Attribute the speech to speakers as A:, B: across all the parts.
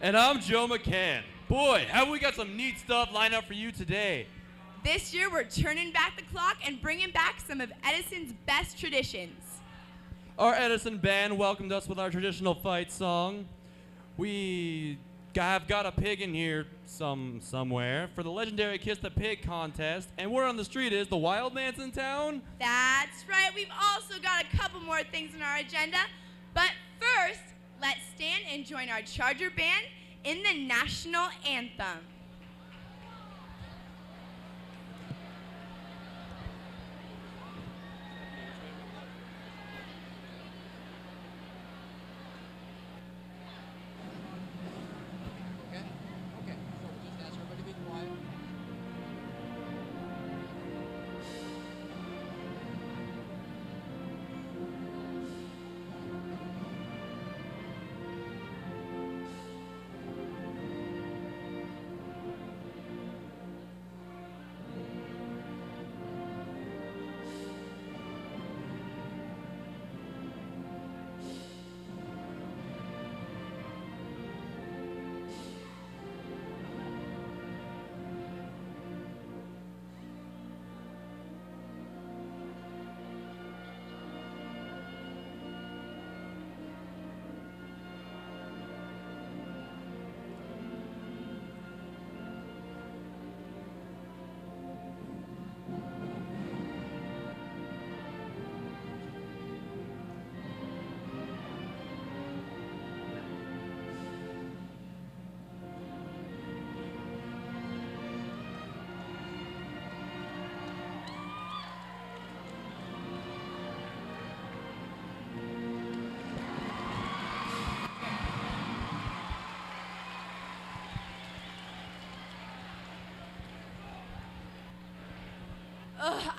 A: And I'm Joe McCann. Boy, have we got some neat stuff lined up for you today.
B: This year, we're turning back the clock and bringing back some of Edison's best traditions.
A: Our Edison band welcomed us with our traditional fight song. We have got a pig in here somewhere for the legendary Kiss the Pig contest. And word on the street is the Wild Man's in town.
B: That's right. We've also got a couple more things on our agenda. But first, let's stand and join our Charger band in the national anthem.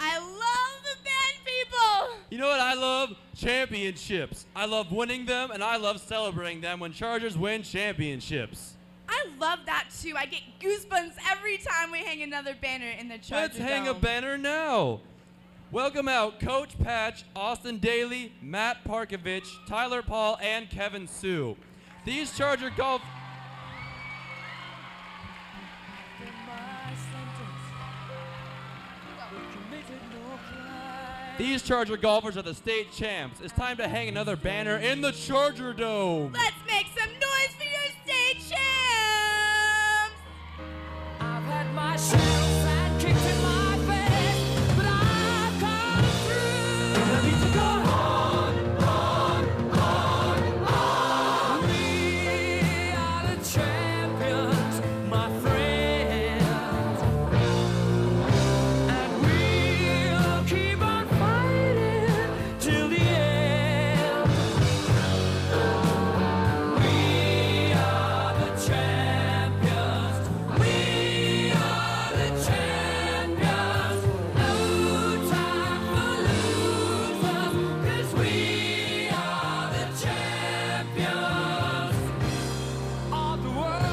B: I love the band, people!
A: You know what I love? Championships. I love winning them, and I love celebrating them when Chargers win championships.
B: I love that, too. I get goosebumps every time we hang another banner in the Charger
A: Let's hang
B: Dome.
A: a banner now. Welcome out Coach Patch, Austin Daly, Matt Parkovich, Tyler Paul, and Kevin Sue. These Charger golf... These Charger golfers are the state champs. It's time to hang another banner in the Charger Dome.
B: Let's make some noise for your state champs!
C: I've had my share of fat kicks in my face, but I've come through. I need to go on. We are the champions, my friends, and we'll keep on till the end. We are the champions. We are the champions. No time for losers, 'cause we are the champions of the world.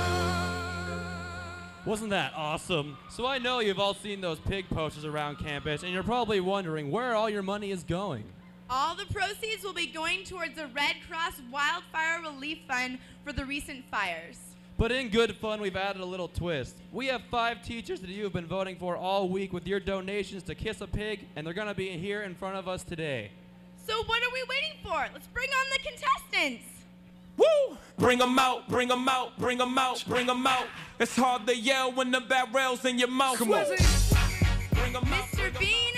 A: Wasn't that awesome? So I know you've all seen those pig posters around campus, and you're probably wondering where all your money is going.
B: All the proceeds will be going towards the Red Cross Wildfire Relief Fund for the recent fires.
A: But in good fun, we've added a little twist. We have 5 teachers that you have been voting for all week with your donations to Kiss a Pig, and they're going to be here in front of us today.
B: So what are we waiting for? Let's bring on the contestants.
D: Woo! Bring 'em out, bring 'em out, bring 'em out, bring 'em out. It's hard to yell when the barrel's in your mouth. Come on. Bring 'em out.
B: Mr. Bean,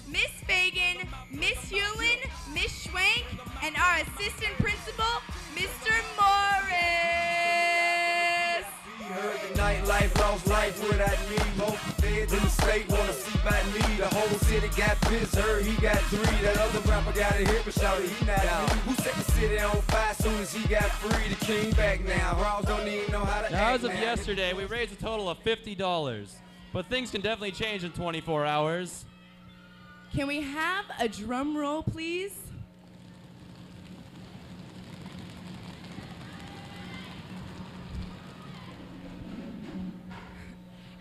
B: Miss Fagan, Miss Hewlin, Miss Schwank, and our assistant principal, Mr. Morris.
E: Heard the nightlife, lost life without me. Most feds in the state wanna see by me. The whole city got pissed, heard he got 3. That other rapper got a hit, but shouted he not out. Who set the city on fire soon as he got free? The king back now. Raws don't even know how to
A: Now,
E: act
A: as of
E: now.
A: yesterday, we raised a total of $50. But things can definitely change in 24 hours.
B: Can we have a drum roll, please?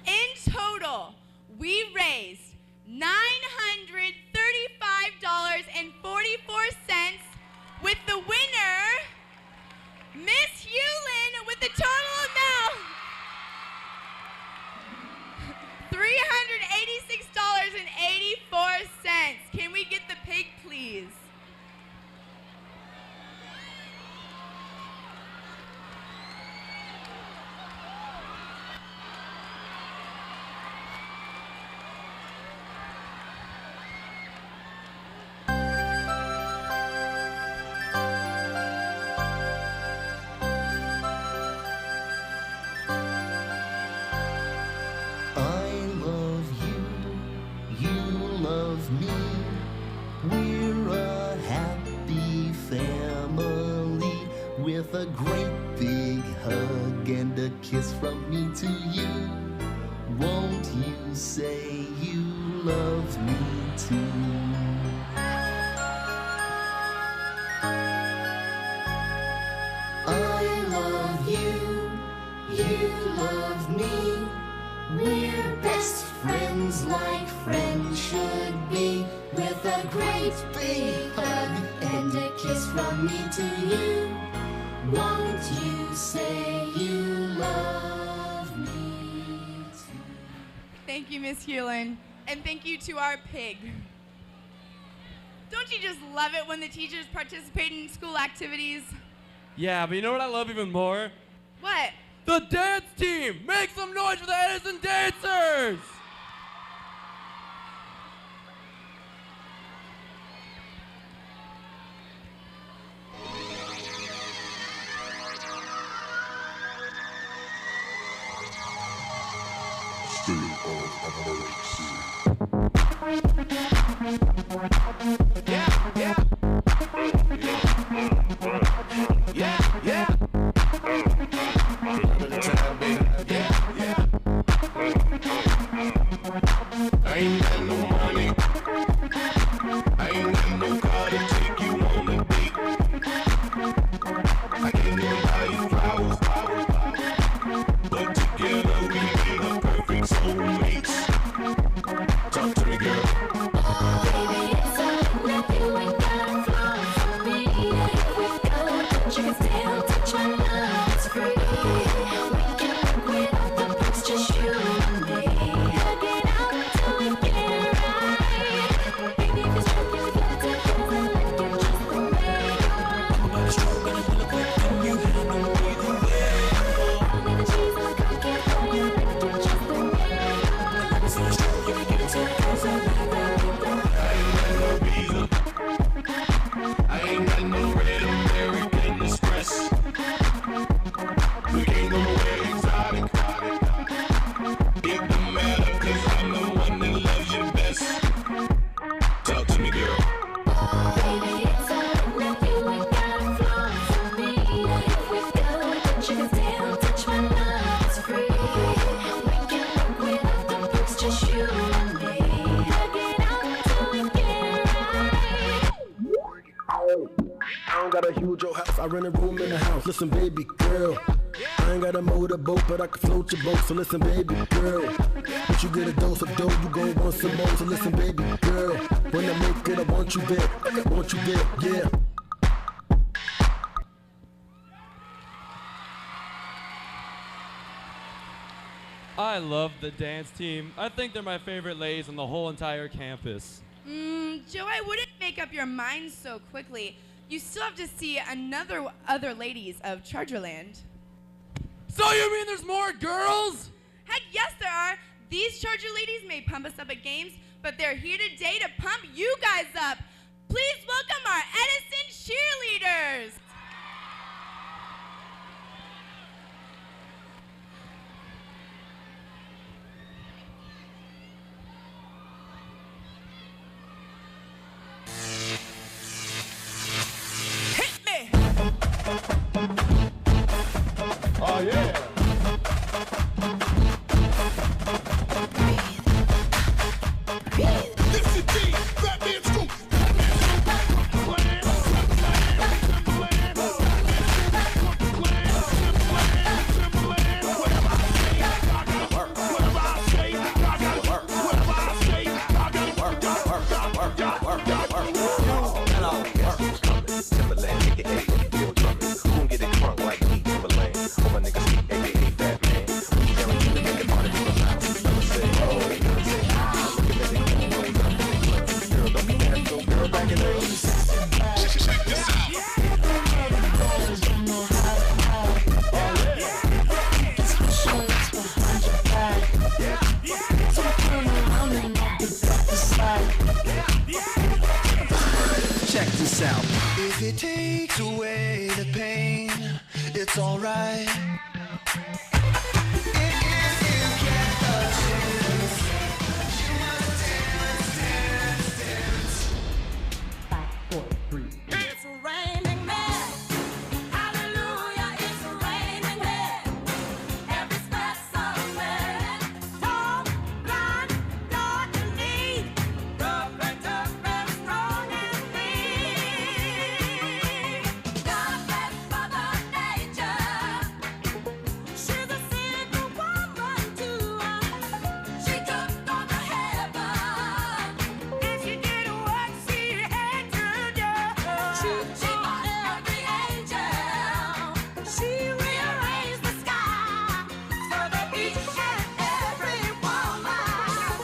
B: In total, we raised $935.44 with the winner, Miss Hewlin, with a total of $386.84. Can we get the pig, please?
F: A great big hug and a kiss from me to you. Won't you say you love me too? I love you, you love me. We're best friends like friends should be. With a great big hug and a kiss from me to you. Won't you say you love me too?
B: Thank you, Miss Hewlin. And thank you to our pig. Don't you just love it when the teachers participate in school activities?
A: Yeah, but you know what I love even more?
B: What?
A: The dance team! Make some noise for the Edison dancers!
G: I rent a room in the house. Listen, baby girl, I ain't got a motorboat, but I can float your boat. So listen, baby girl, once you get a dose of dough, you gon' want some more. So listen, baby girl, when I make it, I want you there. I want you there, yeah.
A: I love the dance team. I think they're my favorite ladies on the whole entire campus.
B: Joe, I wouldn't make up your mind so quickly. You still have to see other ladies of Chargerland.
A: So you mean there's more girls?
B: Heck yes, there are. These Charger ladies may pump us up at games, but they're here today to pump you guys up. Please welcome our Edison cheerleaders.
H: Oh, yeah. This is the Batman Scoop. Batman Scoop. yourself. If it takes away the pain, it's alright. If you get a chance, you must dance, dance, dance.
I: 5, 4, 3.
C: It's raining men. Hallelujah, it's raining men. Every specimen, tall, blind, dark and neat, rough and tough and strong and mean. Gotta bless Mother Nature. She's a single woman too. She took on the heaven, and she did what she had to do. She fought every angel. She rearranged the sky so that each and every woman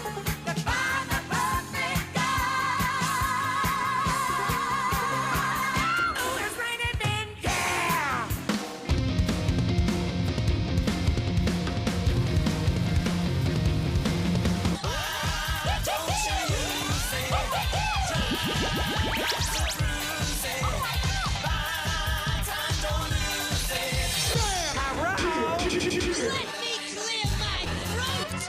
C: could find the perfect guy. Oh, it's raining men, yeah. Let me clear my throat.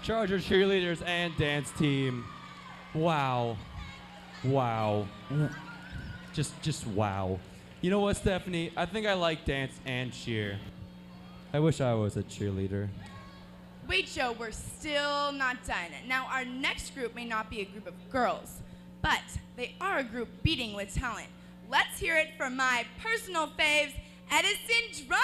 A: Charger cheerleaders and dance team. Wow. Wow. Just wow. You know what, Stephanie? I think I like dance and cheer. I wish I was a cheerleader.
B: Wait, Joe, we're still not done. Now, our next group may not be a group of girls, but they are a group beating with talent. Let's hear it from my personal faves, Edison Drumline!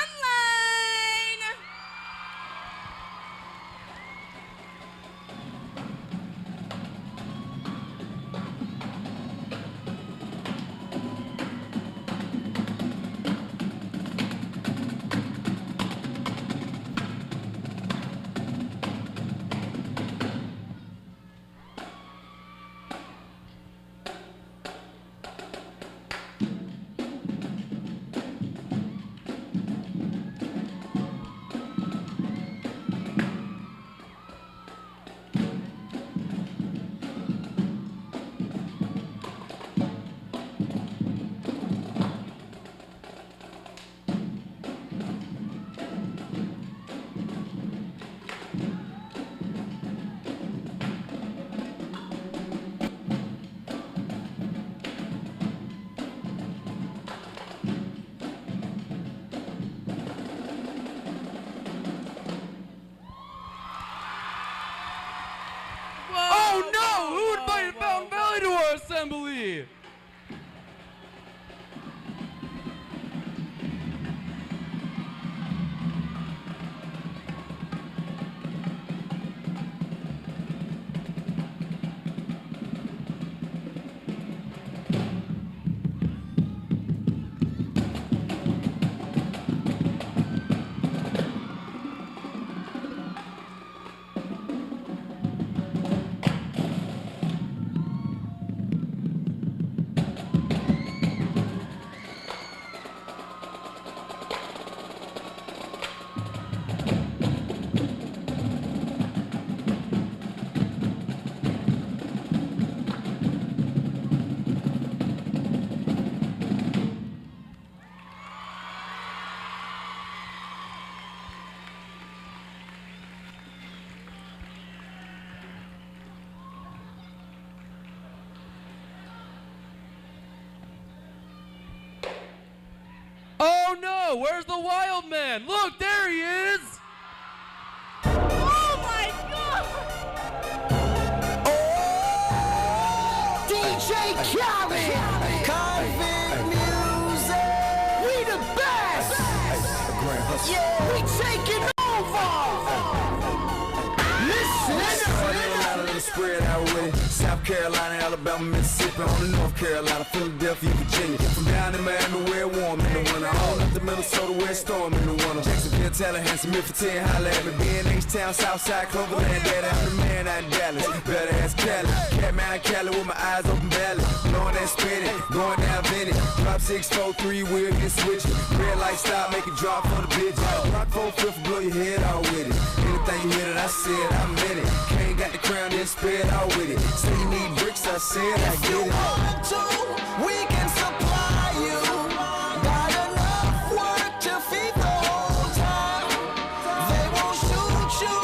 A: Oh no! Who invited Fountain Valley to our assembly? Oh no! Where's the wild man? Look, there he is!
B: Oh my God!
H: DJ Khaled! Convict music! we taking over. Listen.
E: Spread out with it. South Carolina, Alabama, Mississippi, on the North Carolina, Philadelphia, Virginia. From down in Miami where it warm in the winter, all up to Minnesota where it storm in the winter. Jacksonville, Tallahassee, Memphis, 10, holla at me. B&H-Town, Southside, Cloverland, daddy, I'm the man out in Dallas. Better ask Cali. Catman Cali with my eyes open valley. Blowing that spinning, going down Vinny. Drop 6, 4, 3, wheel, get switching. Red light stop, make it drop for the bitch. Rock 4, 5, blow your head out with it. Anything you hear that I said, I meant it. Can't got the crown, then spread out with it. Say you need bricks, I said I
H: If
E: get
H: you
E: it.
H: want to, we can supply you. Got enough work to feed the whole town. They won't shoot you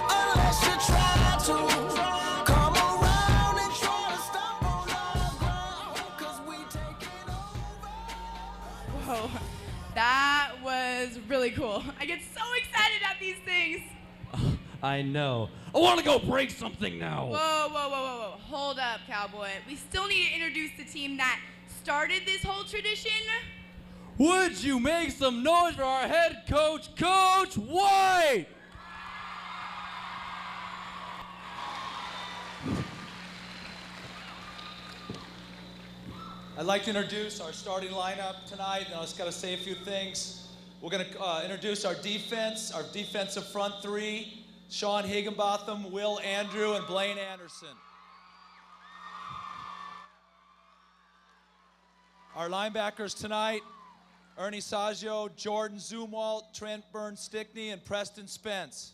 H: unless you try to. Come around and try to stop on our ground, 'cause we taking over.
B: Whoa, that was really cool. I get so excited at these things.
A: I know. I want to go break something now.
B: Whoa. Hold up, Cowboy. We still need to introduce the team that started this whole tradition.
A: Would you make some noise for our head coach, Coach White?
J: I'd like to introduce our starting lineup tonight, and I just got to say a few things. We're going to introduce our defensive front three: Sean Higginbotham, Will Andrew, and Blaine Anderson. Our linebackers tonight: Ernie Saggio, Jordan Zumwalt, Trent Burns-Stickney, and Preston Spence.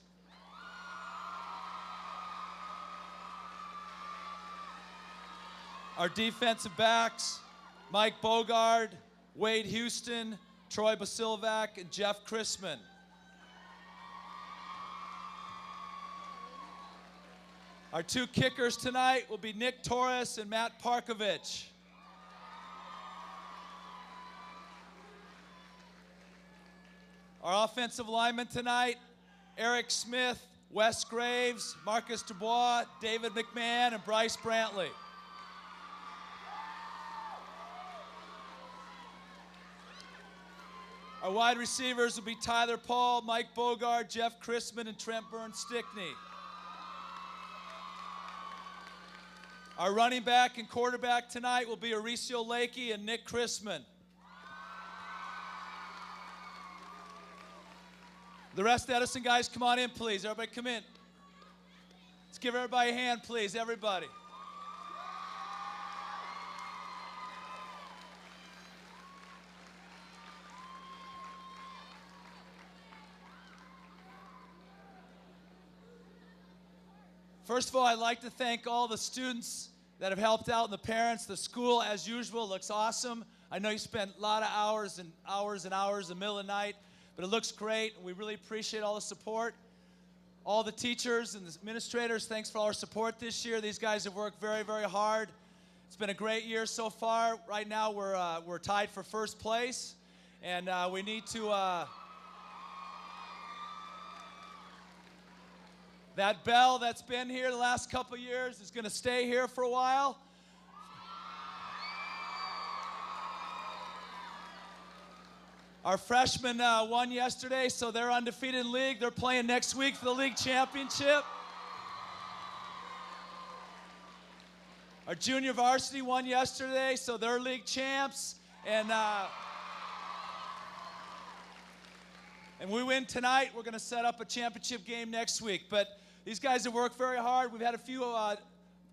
J: Our defensive backs: Mike Bogard, Wade Houston, Troy Basilvac, and Jeff Chrisman. Our two kickers tonight will be Nick Torres and Matt Parkovich. Our offensive linemen tonight: Eric Smith, Wes Graves, Marcus Dubois, David McMahon, and Bryce Brantley. Our wide receivers will be Tyler Paul, Mike Bogard, Jeff Chrisman, and Trent Burns-Stickney. Our running back and quarterback tonight will be Mauricio Lakey and Nick Chrisman. The rest of the Edison guys, come on in, please. Everybody come in. Let's give everybody a hand, please, everybody. First of all, I'd like to thank all the students that have helped out and the parents. The school, as usual, looks awesome. I know you spent a lot of hours and hours and hours in the middle of the night, but it looks great. We really appreciate all the support. All the teachers and the administrators, thanks for all our support this year. These guys have worked very, very hard. It's been a great year so far. Right now, we're tied for first place, and we need to... That bell that's been here the last couple years is going to stay here for a while. Our freshmen won yesterday, so they're undefeated in league. They're playing next week for the league championship. Our junior varsity won yesterday, so they're league champs. And we win tonight, we're going to set up a championship game next week. But these guys have worked very hard. We've had a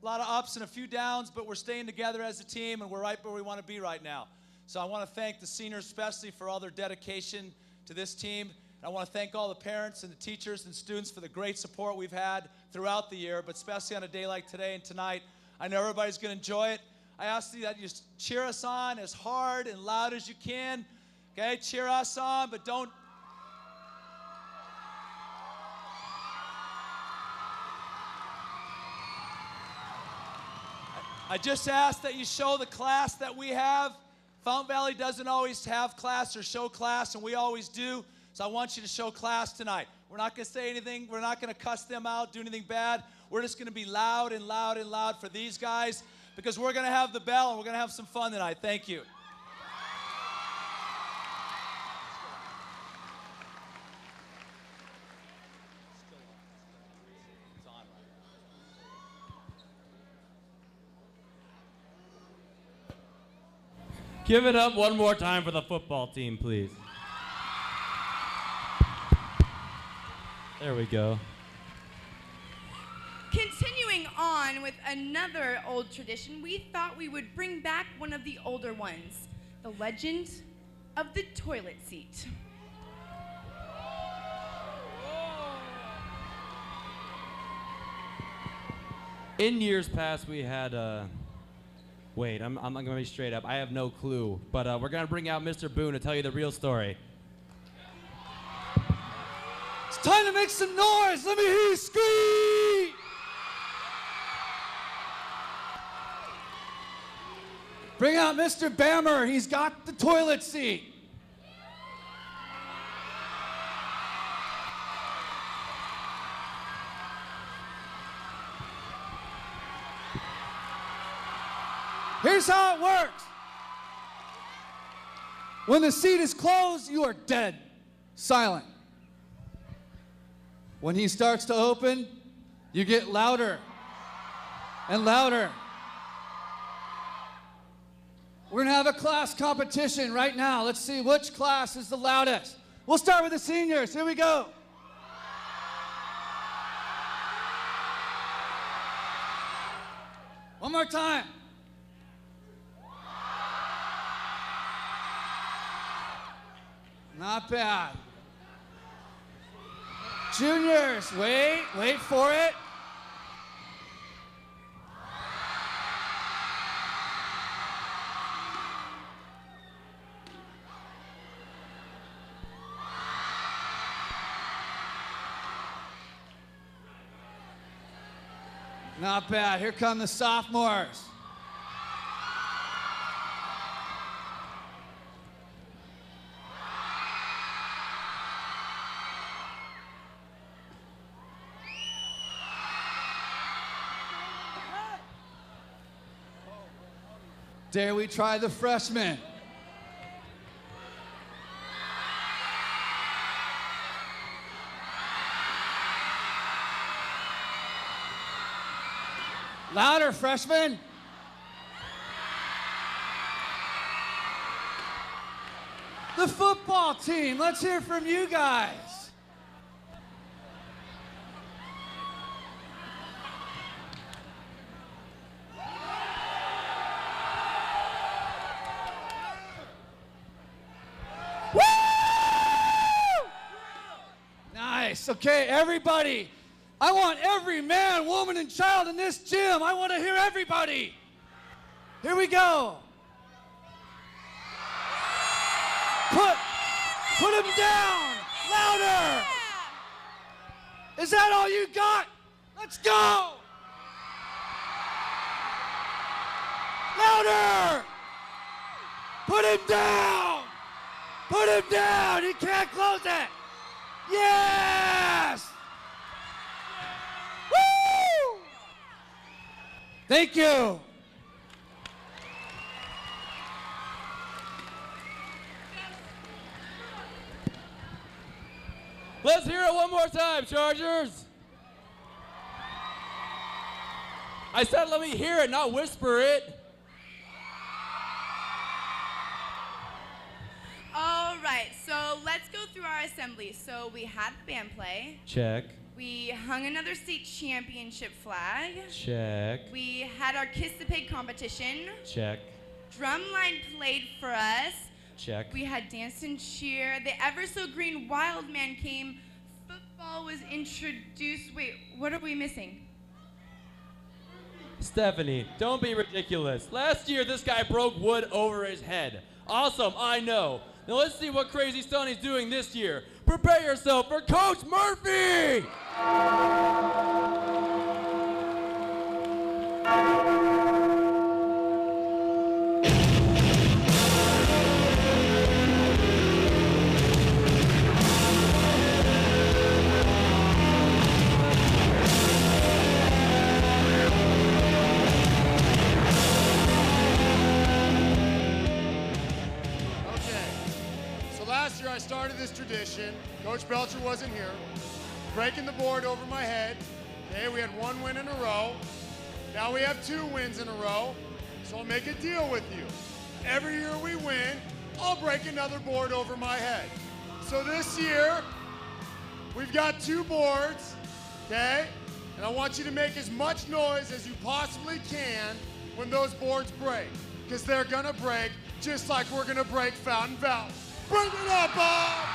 J: lot of ups and a few downs, but we're staying together as a team, and we're right where we want to be right now. So I want to thank the seniors especially for all their dedication to this team. And I want to thank all the parents and the teachers and students for the great support we've had throughout the year, but especially on a day like today and tonight. I know everybody's going to enjoy it. I ask you that you cheer us on as hard and loud as you can. Okay, cheer us on, but don't... I just ask that you show the class that we have. Fountain Valley doesn't always have class or show class, and we always do. So I want you to show class tonight. We're not going to say anything. We're not going to cuss them out, do anything bad. We're just going to be loud and loud and loud for these guys because we're going to have the bell and we're going to have some fun tonight. Thank you.
A: Give it up one more time for the football team, please. There we go.
B: Continuing on with another old tradition, we thought we would bring back one of the older ones, the legend of the toilet seat.
A: In years past, we had wait, I'm not gonna be straight up. I have no clue, but we're gonna bring out Mr. Boone to tell you the real story.
J: It's time to make some noise. Let me hear you scream. Bring out Mr. Bammer. He's got the toilet seat. Here's how it works. When the seat is closed, you are dead, silent. When he starts to open, you get louder and louder. We're gonna have a class competition right now. Let's see which class is the loudest. We'll start with the seniors. Here we go. One more time. Not bad. Juniors, wait for it. Not bad. Here come the sophomores. Dare we try the freshmen? Louder, freshmen. The football team, let's hear from you guys. Nice. Okay, everybody. I want every man, woman, and child in this gym. I want to hear everybody. Here we go. Put him down. Louder. Is that all you got? Let's go. Louder. Put him down. Put him down. He can't close it. Yes. Woo! Thank you.
A: Let's hear it one more time, Chargers. I said let me hear it, not whisper it.
B: All right, so let's go through our assembly. So we had the band play.
A: Check.
B: We hung another state championship flag.
A: Check.
B: We had our Kiss the Pig competition.
A: Check.
B: Drumline played for us.
A: Check.
B: We had dance and cheer. The ever so green wild man came. Football was introduced. Wait, what are we missing?
A: Stephanie, don't be ridiculous. Last year, this guy broke wood over his head. Awesome, I know. Now let's see what crazy stunt he's doing this year. Prepare yourself for Coach Murphy!
K: Last year I started this tradition. Coach Belcher wasn't here. Breaking the board over my head. Okay, we had one win in a row. Now we have 2 wins in a row. So I'll make a deal with you. every year we win, I'll break another board over my head. So this year, we've got 2 boards, okay? And I want you to make as much noise as you possibly can when those boards break, because they're gonna break just like we're gonna break Fountain Valley. Bring it up, Bob!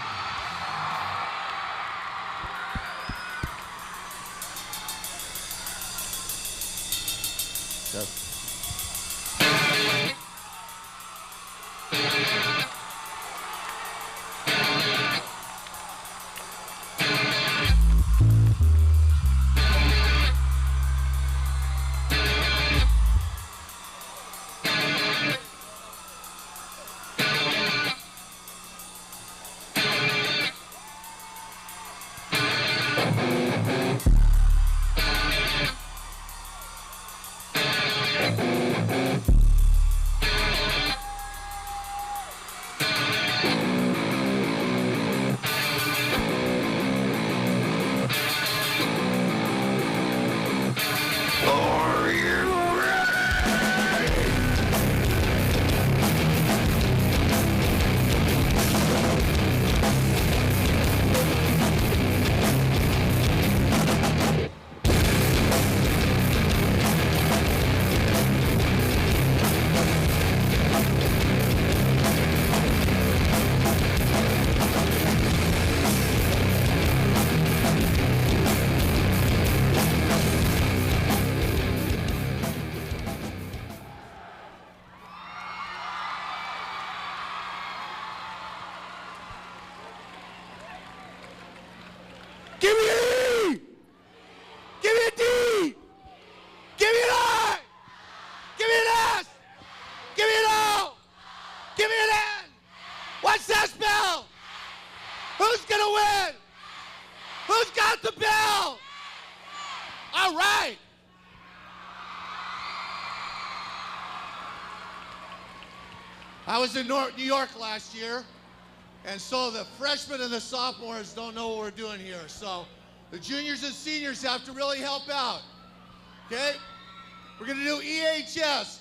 L: Give me an E! Give me a D! Give me an I! Give me an S! Give me an O! Give me an N! What's that spell? Who's gonna win? Who's got the bell? All right. I was in New York last year, and so the freshmen and the sophomores don't know what we're doing here. So the juniors and seniors have to really help out, okay? We're gonna do EHS.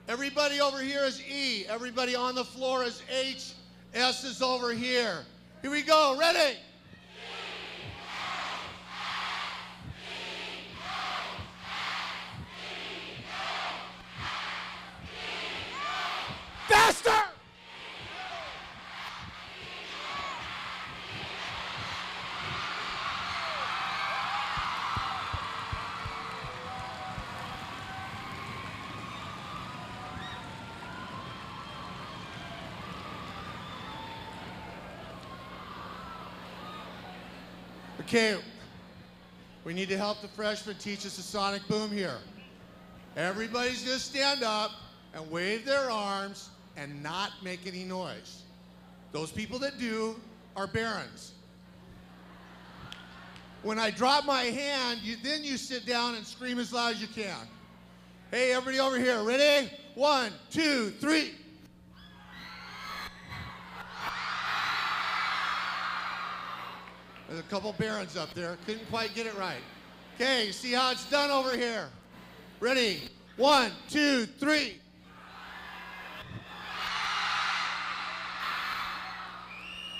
L: Everybody over here is E. Everybody on the floor is H. S is over here. Here we go, ready? Faster! Okay, we need to help the freshmen teach us a sonic boom here. Everybody's gonna stand up and wave their arms and not make any noise. Those people that do are barons. When I drop my hand, then you sit down and scream as loud as you can. Hey, everybody over here, ready? 1, 2, 3. There's a couple barons up there. Couldn't quite get it right. Okay, see how it's done over here. Ready? 1, 2, 3.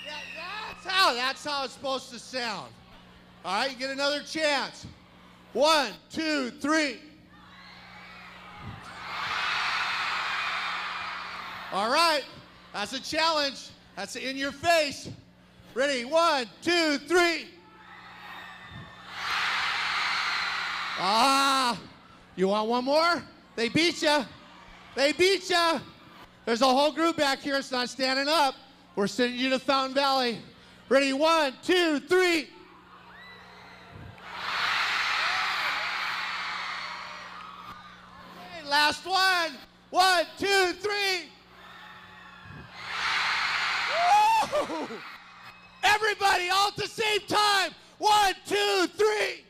L: Yeah, that's how it's supposed to sound. All right, you get another chance. 1, 2, 3. All right, that's a challenge. That's in your face. Ready? 1, 2, 3. Ah, you want one more? They beat you. They beat you. There's a whole group back here. It's not standing up. We're sending you to Fountain Valley. Ready? 1, 2, 3. Okay, last one. 1, 2, 3. Woo! Everybody, all at the same time. 1, 2, 3.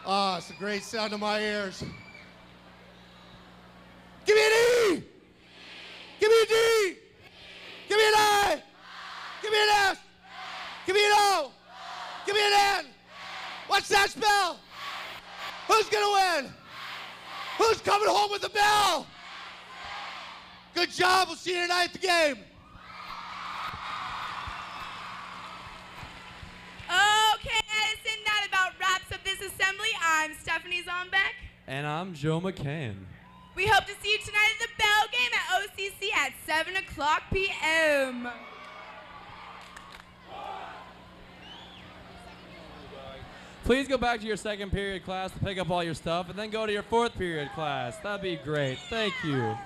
L: Ah, it's a great sound to my ears. Give me an E. Give me a D. Give me an I. Give me an S. Give me an O. Give me an N. What's that spell? Who's gonna win? Who's coming home with the bell? Good job. We'll see you tonight at the game.
B: Okay, Edison, that about wraps up this assembly. I'm Stephanie Zombeck.
A: And I'm Joe McCann.
B: We hope to see you tonight at the Bell Game at OCC at 7 o'clock p.m.
A: Please go back to your second period class to pick up all your stuff and then go to your fourth period class. That'd be great. Thank you.